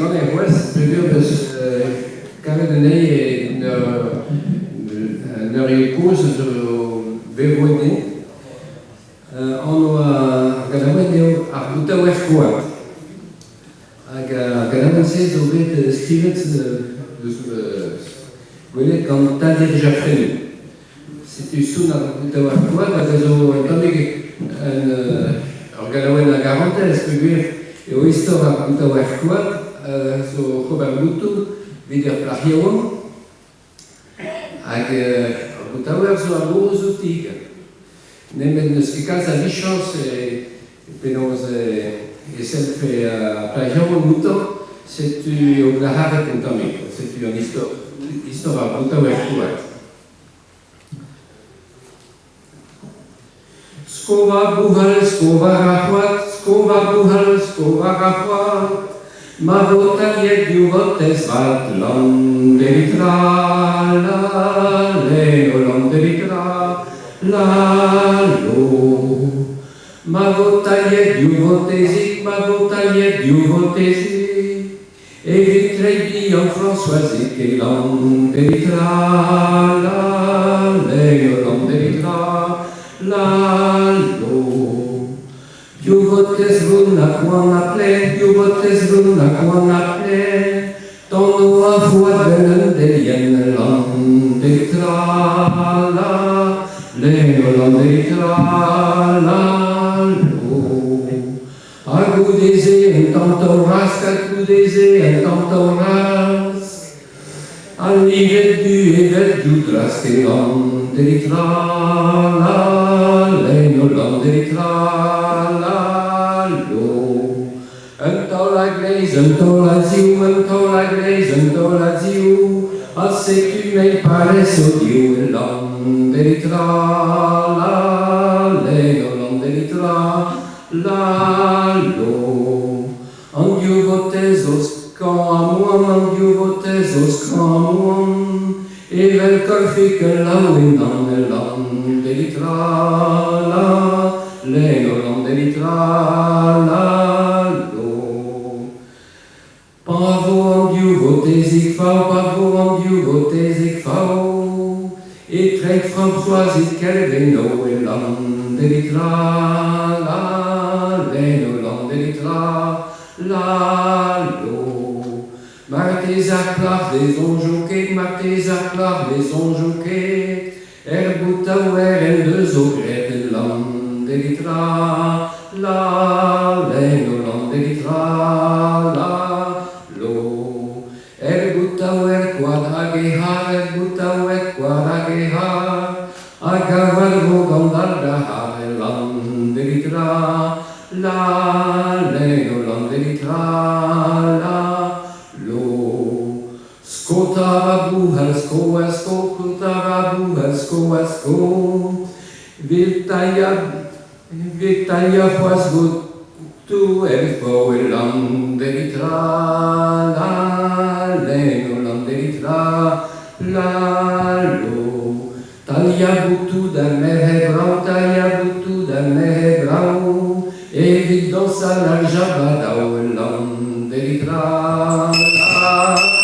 West behöver Kavedene när jag kurser så beroende ono gadawenio arbuta wefkoa gadawen se zo bet skrivet golet quand t'as déjà prévu si tu sous arbuta wefkoa gadazo entamig gadawen a garantes que lui e o histoire arbuta wefkoa so Robert Boutou vider plahio hag arbuta so a gozo tiga nemen eus ket kalz a lichans penaos e selfe a plahio mouton setu o glaharet en tammig setu an histoire arbuta wefkoa skova buhal skova rahwat skova buhal skova rahwat ma votaliet diuvotes vat landelitra la leno landelitra la lo ma votaliet diuvotesic ma votaliet diuvotesic e vitrebi en françoisic e landelitra la leno landelitra la lo Diuvotes runa quan aple, diuvotes runa quan aple, ton a voix delien landelitra la, leno landelitra la lo. Agudeze en tantoras, agudeze en tantoras, alivet du evet dudras que landelitra la, leno landelitra Unto la ziu, a secu mei pares odiu, landelitra la, leno landelitra la, lo. Andiu votez os camuam, andiu votez os camuam, e vel colfic lauinam, landelitra la, leno landelitra la, Pavo andiu votesic fao, et trec Françoisic Calveno e landelitra la, leno landelitra la, lo. Martez ar plar des onjouket, martez ar plar des onjouket, bouta ouer en deus o gret landelitra la, leno landelitra la, Agavalvo gondalda landelitra la, leno landelitra la, lo. Skotava buhal skoa sko, skotava buhal skoa sko, Vitalia foas tu elfo e landelitra la, leno landelitra la, lo. Talia boutou d'un mer brau, talia boutou d'un mer brau, et vite dans sa l'aljabadao, landelitra la.